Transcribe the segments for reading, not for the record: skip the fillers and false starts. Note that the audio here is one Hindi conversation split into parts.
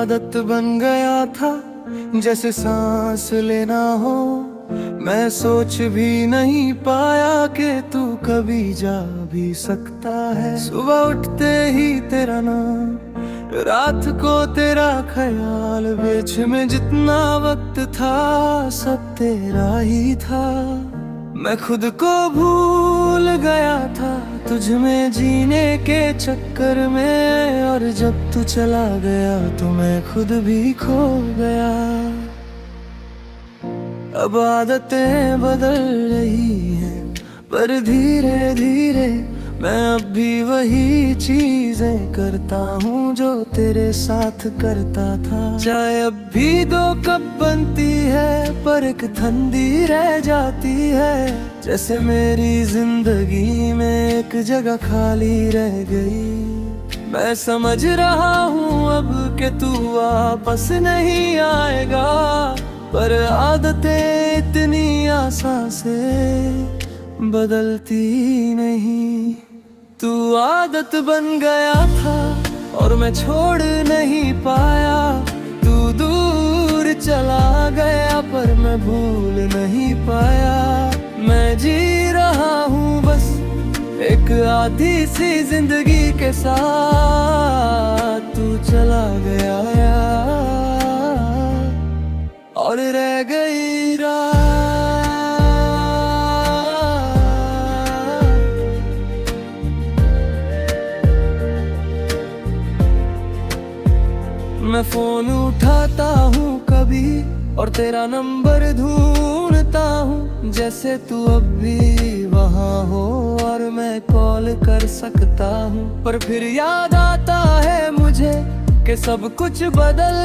आदत बन गया था जैसे सांस लेना हो। मैं सोच भी नहीं पाया कि तू कभी जा भी सकता है। सुबह उठते ही तेरा नाम, रात को तेरा ख्याल, बीच में जितना वक्त था सब तेरा ही था। मैं खुद को भूल गया था तुझ में जीने के चक्कर में, और जब तू चला गया तो मैं खुद भी खो गया। अब आदतें बदल रही हैं पर धीरे धीरे मैं अब भी वही चीजें करता हूँ जो तेरे साथ करता था। चाय अब भी 2 कप बनती है पर एक ठंडी रह जाती है, जैसे मेरी जिंदगी में एक जगह खाली रह गई। मैं समझ रहा हूँ अब कि तू वापस नहीं आएगा, पर आदतें इतनी आसान से बदलती नहीं। तू आदत बन गया था और मैं छोड़ नहीं पाया। तू दूर चला गया पर मैं भूल नहीं पाया। मैं जी रहा हूँ बस एक आधी सी जिंदगी के साथ। तू चला गया और रह गई रात। मैं फोन उठाता हूँ कभी और तेरा नंबर ढूंढता हूँ, जैसे तू अब भी वहाँ हो और मैं कॉल कर सकता हूँ। पर फिर याद आता है मुझे कि सब कुछ बदल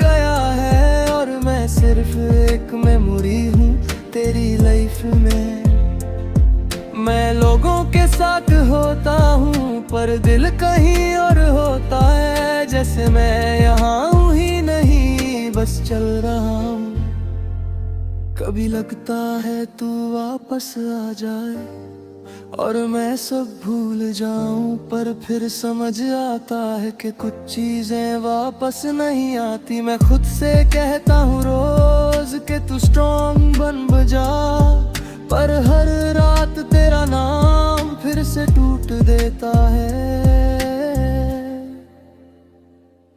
गया है और मैं सिर्फ एक मेमोरी हूँ तेरी लाइफ में। मैं लोगों के साथ होता हूँ पर दिल कहीं और होता है, जैसे मैं यहाँ हूँ ही नहीं बस चल रहा हूँ। कभी लगता है तू वापस आ जाए और मैं सब भूल जाऊं, पर फिर समझ आता है कि कुछ चीजें वापस नहीं आती। मैं खुद से कहता हूँ रोज कि तू स्ट्रॉन्ग बन बजा, पर हर रात तेरा नाम फिर से टूट देता है।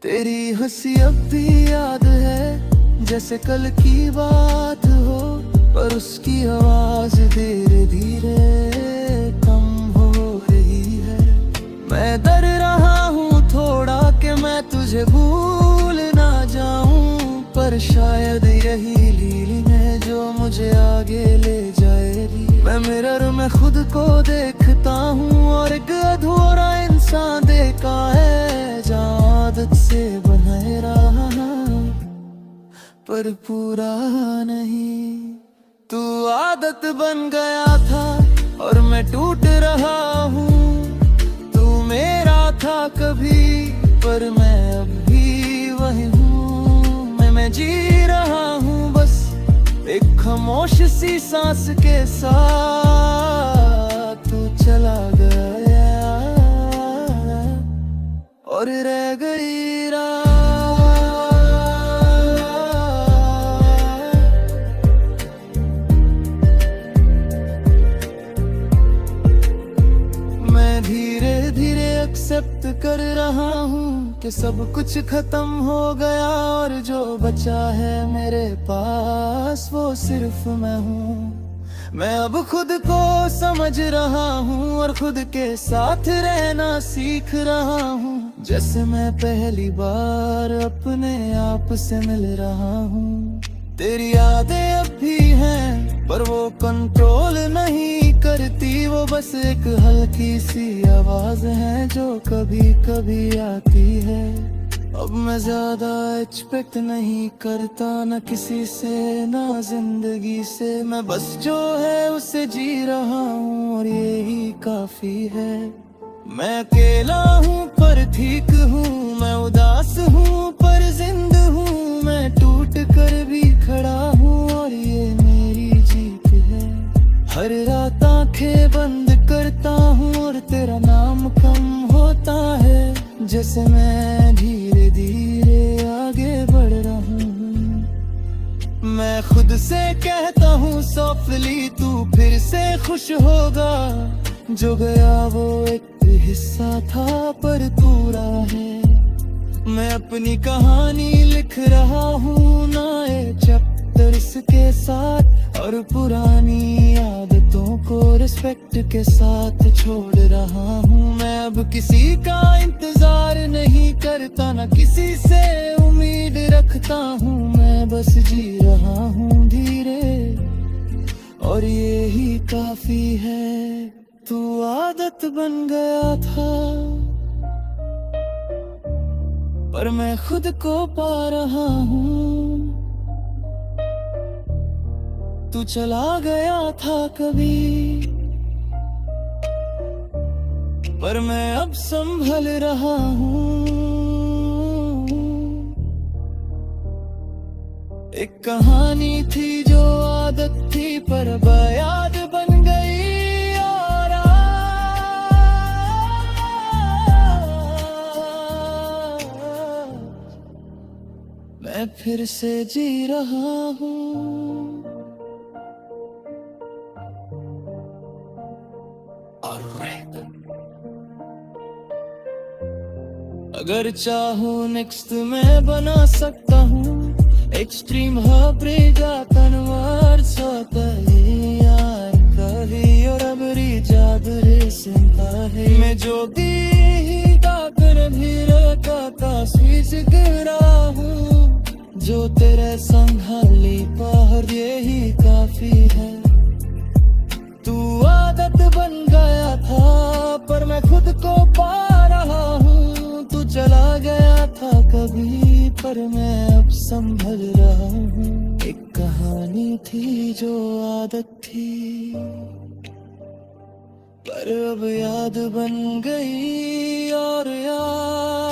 तेरी हंसी अब भी याद है जैसे कल की बात हो, पर उसकी आवाज धीरे धीरे कम हो रही है। मैं डर रहा हूँ थोड़ा कि मैं तुझे भूल ना जाऊं, पर शायद यही लीलिंग है जो मुझे आगे ले जाएगी। मैं मिरर में खुद को देखता हूँ और एक अधूरा इंसान देखा है, जहाँ आदत से बनाए रहा पर पूरा नहीं। तू आदत बन गया था और मैं टूट रहा हूँ। तू मेरा था कभी पर मैं अब भी वही हूँ। मैं जी रहा हूँ बस एक खामोश सी सांस के साथ। तू चला गया और रह गई रात। मैं धीरे धीरे एक्सेप्ट कर रहा हूँ कि सब कुछ खत्म हो गया और जो बचा है मेरे पास वो सिर्फ मैं हूँ। मैं अब खुद को समझ रहा हूँ और खुद के साथ रहना सीख रहा हूँ, जैसे मैं पहली बार अपने आप से मिल रहा हूँ। तेरी यादें अब भी हैं पर वो कंट्रोल नहीं करती, वो बस एक हल्की सी आवाज है जो कभी कभी आती है। अब मैं ज्यादा एक्सपेक्ट नहीं करता न किसी से न जिंदगी से, मैं बस जो है उसे जी रहा हूँ और यही काफी है। मैं अकेला हूँ पर ठीक हूँ, मैं उदास हूँ पर जिंदा हूँ, मैं टूट कर भी खड़ा हूँ और ये मेरी जीत है। हर रात आंखें बंद करता हूँ और तेरा नाम कम होता है, जैसे मैं धीरे धीरे खुद से कहता हूँ सॉफ्टली, तू फिर से खुश होगा। जो गया वो एक हिस्सा था पर पूरा है। मैं अपनी कहानी लिख रहा हूँ नए चैप्टर्स के साथ, और पुरानी आदतों को रिस्पेक्ट के साथ छोड़ रहा हूँ। मैं अब किसी का इंतजार नहीं करता, ना किसी से उम्मीद रखता हूँ। मैं बस जी रहा हूँ धीरे, और ये ही काफी है। तू आदत बन गया था, पर मैं खुद को पा रहा हूँ। तू चला गया था कभी, पर मैं अब संभल रहा हूँ। एक कहानी थी जो आदत थी, पर अब याद बन गई। और मैं फिर से जी रहा हूँ। अगर चाहूँ नेक्स्ट मैं बना सकता हूँ एक्सट्रीम ब्रेगा तनवार कभी और अबरी जादरे सिंता है। मैं जो दी ताकर भी रखा स्वीच गिरा हूँ, जो तेरे संभाली बाहर यही काफी है। तू आदत बन गया था, पर मैं खुद को पा रहा हूँ। तू चला गया था कभी, पर मैं अब संभल रहा हूँ। एक कहानी थी जो आदत थी, पर अब याद बन गई। और याद